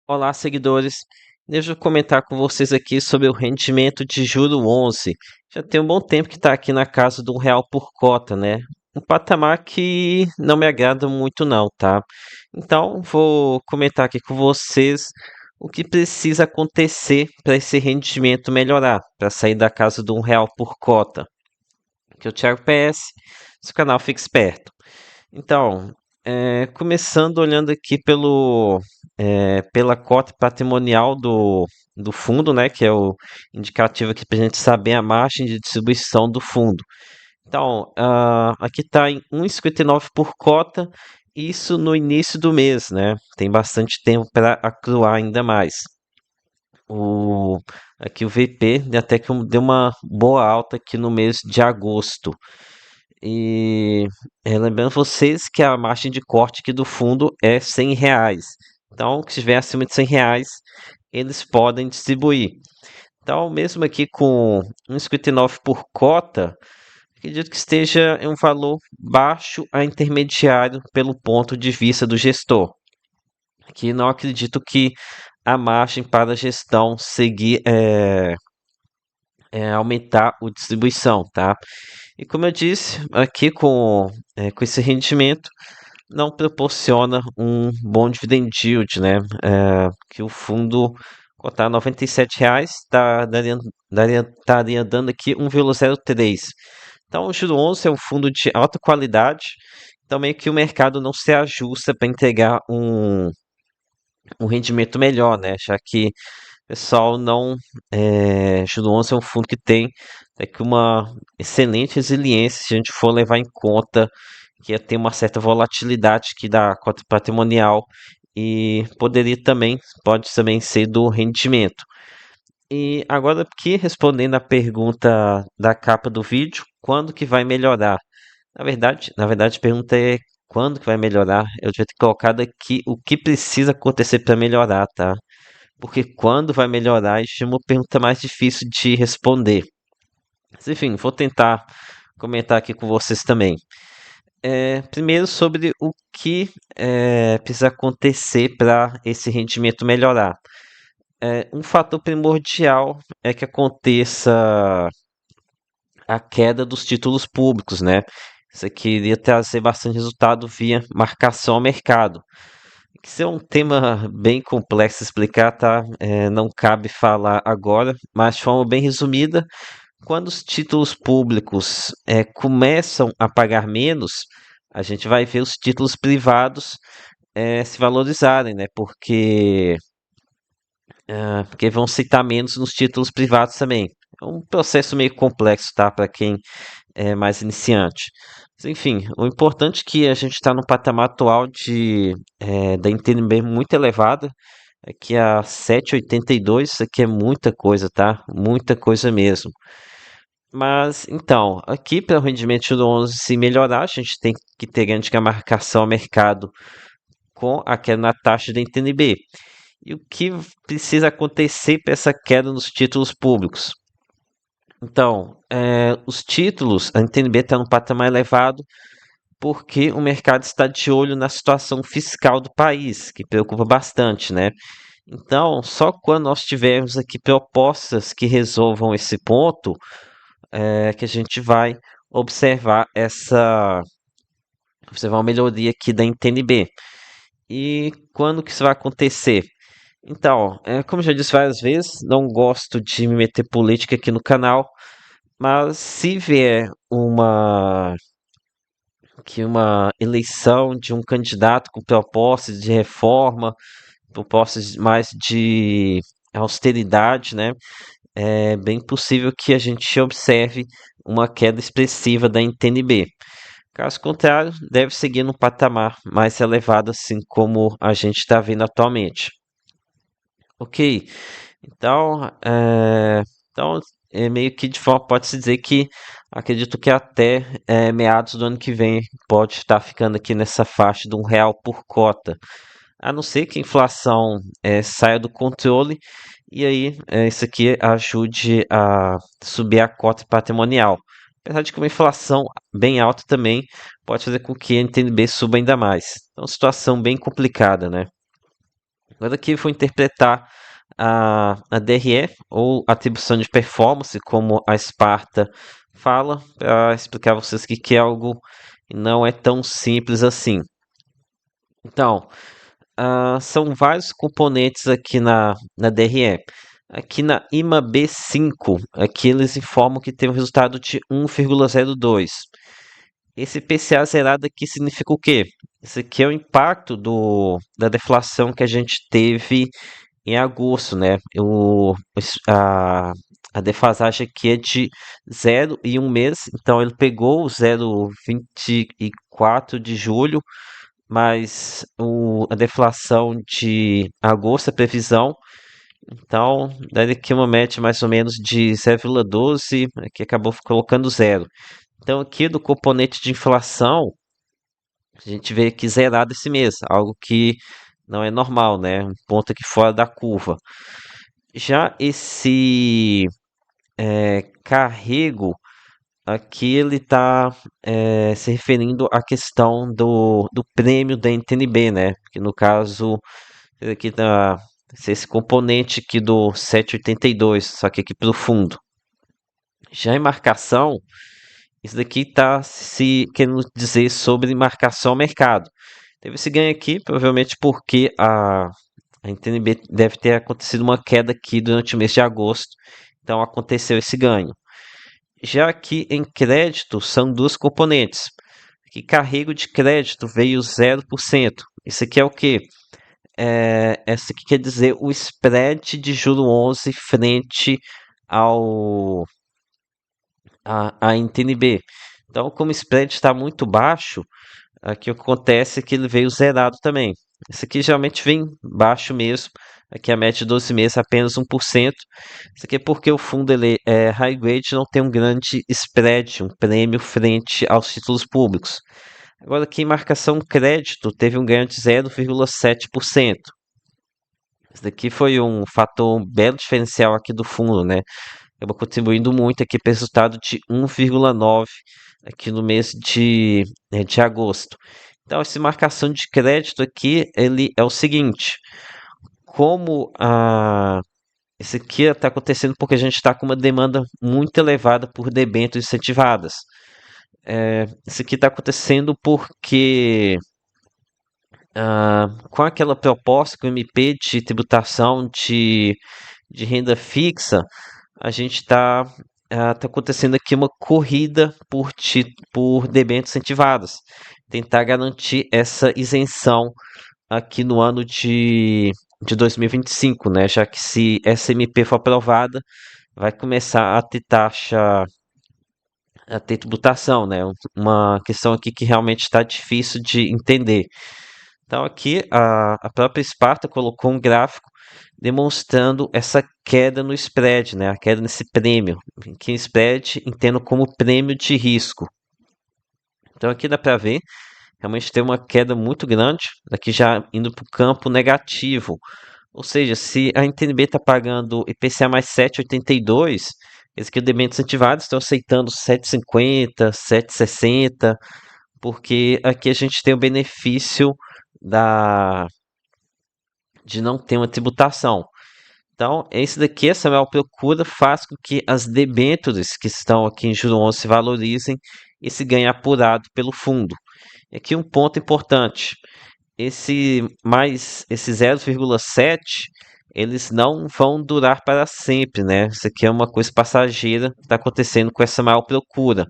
Olá, seguidores. Deixa eu comentar com vocês aqui sobre o rendimento de juro 11. Já tem um bom tempo que está aqui na casa de R$ 1 por cota, né? Um patamar que não me agrada muito não, tá? Então, vou comentar aqui com vocês o que precisa acontecer para esse rendimento melhorar, para sair da casa de R$ 1 por cota. Que é o Thiago PS, seu canal Fique Esperto. Então, começando olhando aqui pela cota patrimonial do fundo, né, que é o indicativo aqui para a gente saber a margem de distribuição do fundo. Então, aqui está em 1,59 por cota, isso no início do mês, né? Tem bastante tempo para acruar ainda mais. O, aqui o VP até que deu uma boa alta aqui no mês de agosto. E lembrando vocês que a margem de corte aqui do fundo é R$ 100. Então, se estiver acima de R$ 100, eles podem distribuir. Então, mesmo aqui com 1,59 por cota, acredito que esteja em um valor baixo a intermediário pelo ponto de vista do gestor. Que não acredito que a margem para a gestão seguir aumentar a distribuição, tá? E como eu disse, aqui com esse rendimento, não proporciona um bom dividend yield, né? Que o fundo cotar R$ 97, estaria dando aqui 1,03. Então, o Juro 11 é um fundo de alta qualidade, então meio que o mercado não se ajusta para entregar um rendimento melhor, né? Já que o pessoal não. Juro 11 é um fundo que tem que uma excelente resiliência se a gente for levar em conta que ia ter uma certa volatilidade que da cota patrimonial e pode também ser do rendimento. E agora aqui respondendo a pergunta da capa do vídeo, quando que vai melhorar? Na verdade a pergunta é quando que vai melhorar? Eu devia ter colocado aqui o que precisa acontecer para melhorar, tá? Porque quando vai melhorar, isso é uma pergunta mais difícil de responder. Mas, enfim, vou tentar comentar aqui com vocês também. Primeiro sobre o que precisa acontecer para esse rendimento melhorar. Um fator primordial é que aconteça a queda dos títulos públicos, né? Isso aqui iria trazer bastante resultado via marcação ao mercado. Isso é um tema bem complexo de explicar, tá? Não cabe falar agora, mas de forma bem resumida, quando os títulos públicos começam a pagar menos, a gente vai ver os títulos privados se valorizarem, né? Porque vão citar menos nos títulos privados também. É um processo meio complexo, tá? Para quem é mais iniciante. Mas, enfim, o importante é que a gente está no patamar atual da NTNB muito elevada, aqui a 7,82, isso aqui é muita coisa, tá? Muita coisa mesmo. Mas, então, aqui para o rendimento do 11 se melhorar, a gente tem que ter grande marcação ao mercado com a queda na taxa da NTNB. E o que precisa acontecer para essa queda nos títulos públicos? Então, os títulos, a NTNB está num patamar elevado porque o mercado está de olho na situação fiscal do país, que preocupa bastante, né? Então, só quando nós tivermos aqui propostas que resolvam esse ponto, que a gente vai observar observar uma melhoria aqui da NTNB. E quando que isso vai acontecer? Então, como eu já disse várias vezes, não gosto de me meter política aqui no canal, mas se vier uma eleição de um candidato com propostas de reforma, propostas mais de austeridade, né? É bem possível que a gente observe uma queda expressiva da NTNB. Caso contrário, deve seguir no patamar mais elevado, assim como a gente está vendo atualmente. Ok, então, meio que de forma pode-se dizer que acredito que até meados do ano que vem pode estar ficando aqui nessa faixa de R$ 1 por cota. A não ser que a inflação saia do controle e aí isso aqui ajude a subir a cota patrimonial. Apesar de que uma inflação bem alta também pode fazer com que a NTNB suba ainda mais. Então, situação bem complicada, né? Agora aqui eu vou interpretar a DRE, ou atribuição de performance, como a Sparta fala, para explicar a vocês que é algo que não é tão simples assim. Então, são vários componentes aqui na DRE. Aqui na IMA B5, aqui eles informam que tem um resultado de 1,02. Esse PCA zerado aqui significa o quê? Esse aqui é o impacto da deflação que a gente teve em agosto, né? A defasagem aqui é de 0 e 1 mês, então ele pegou o 0,24 de julho, mais a deflação de agosto, a previsão. Então, daí aqui uma média mais ou menos de 0,12, aqui acabou colocando zero. Então, aqui do componente de inflação, a gente vê aqui zerado esse mês, algo que não é normal, né? Um ponto aqui fora da curva. Já esse carrego aqui, ele está se referindo à questão do prêmio da NTNB, né? Que no caso, aqui tá esse componente aqui do 7,82, só que aqui para o fundo. Já em marcação, isso daqui está se querendo dizer sobre marcação ao mercado. Teve esse ganho aqui, provavelmente porque a NTNB deve ter acontecido uma queda aqui durante o mês de agosto, então aconteceu esse ganho. Já aqui em crédito são duas componentes. Aqui carrego de crédito veio 0%. Isso aqui é o quê? Essa aqui quer dizer o spread de juro 11 frente ao a NTNB. Então, como o spread está muito baixo, aqui o que acontece é que ele veio zerado também. Esse aqui geralmente vem baixo mesmo. Aqui a média de 12 meses apenas 1%. Isso aqui é porque o fundo ele é high grade, não tem um grande spread, um prêmio frente aos títulos públicos. Agora aqui em marcação crédito teve um ganho de 0,7%. Esse daqui foi um fator belo diferencial aqui do fundo, né? Acaba contribuindo muito aqui para o resultado de 1,9 aqui no mês de agosto. Então, essa marcação de crédito aqui, ele é o seguinte, como esse aqui está acontecendo porque a gente está com uma demanda muito elevada por debêntures incentivadas. Isso aqui está acontecendo porque com aquela proposta com o MP de tributação de renda fixa, a gente está tá acontecendo aqui uma corrida por debêntures incentivadas, tentar garantir essa isenção aqui no ano de 2025, né? Já que se essa MP for aprovada, vai começar a ter taxa, a ter tributação, né? Uma questão aqui que realmente está difícil de entender. Então aqui a própria Sparta colocou um gráfico demonstrando essa queda no spread, né? A queda nesse prêmio, que spread entendo como prêmio de risco. Então aqui dá para ver, realmente tem uma queda muito grande, aqui já indo para o campo negativo. Ou seja, se a NTNB está pagando IPCA mais 7,82, esses que debêntures incentivados estão aceitando 7,50, 7,60, porque aqui a gente tem o benefício da de não ter uma tributação. Então, esse daqui, essa maior procura, faz com que as debêntures que estão aqui em juro 11 se valorizem e se ganhe apurado pelo fundo. E aqui um ponto importante, esse 0,7, eles não vão durar para sempre, né? Isso aqui é uma coisa passageira que está acontecendo com essa maior procura.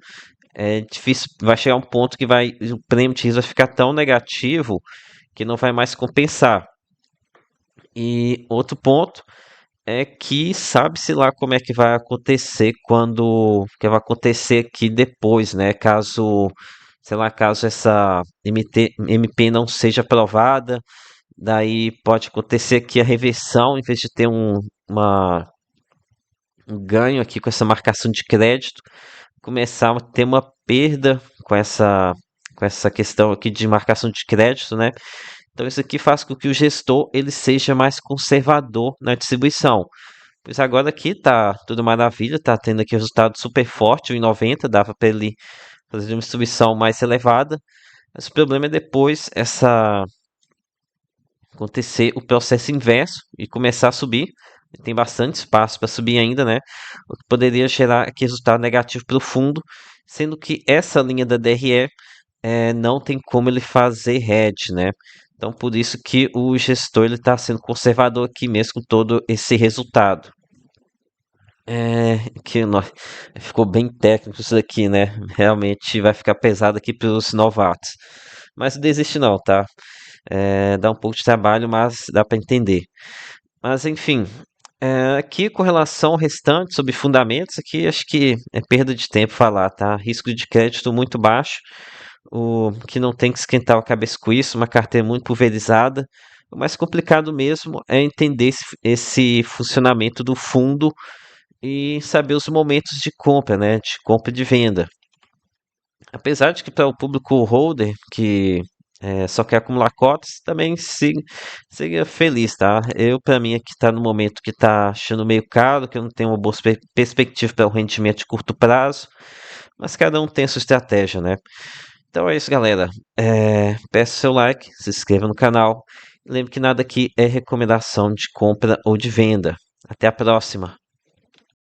É difícil, vai chegar um ponto que o prêmio de risco vai ficar tão negativo que não vai mais compensar. E outro ponto é que sabe-se lá como é que vai acontecer que vai acontecer aqui depois, né? Caso, sei lá, caso essa MP não seja aprovada, daí pode acontecer aqui a reversão, em vez de ter um ganho aqui com essa marcação de crédito, começar a ter uma perda com essa questão aqui de marcação de crédito, né? Então isso aqui faz com que o gestor ele seja mais conservador na distribuição. Pois agora aqui tá tudo maravilha, tá tendo aqui resultado super forte, 1,90, dava para ele fazer uma distribuição mais elevada. Mas o problema é depois acontecer o processo inverso e começar a subir. Tem bastante espaço para subir ainda, né? O que poderia gerar aqui resultado negativo para o fundo, sendo que essa linha da DRE não tem como ele fazer hedge, né? Então, por isso que o gestor ele está sendo conservador aqui mesmo com todo esse resultado. Que ficou bem técnico isso daqui, né? Realmente vai ficar pesado aqui para os novatos. Mas não desiste não, tá? Dá um pouco de trabalho, mas dá para entender. Mas enfim, aqui com relação ao restante sobre fundamentos, aqui acho que é perda de tempo falar, tá? Risco de crédito muito baixo, o que não tem que esquentar a cabeça com isso, uma carteira muito pulverizada. O mais complicado mesmo é entender esse funcionamento do fundo e saber os momentos de compra, né? De compra e de venda. Apesar de que para o público holder, que só quer acumular cotas, também seria feliz, tá? Eu, para mim, aqui está no momento que está achando meio caro, que eu não tenho uma boa perspectiva para o rendimento de curto prazo, mas cada um tem a sua estratégia, né? Então é isso, galera. Peço seu like, se inscreva no canal. Lembre que nada aqui é recomendação de compra ou de venda. Até a próxima.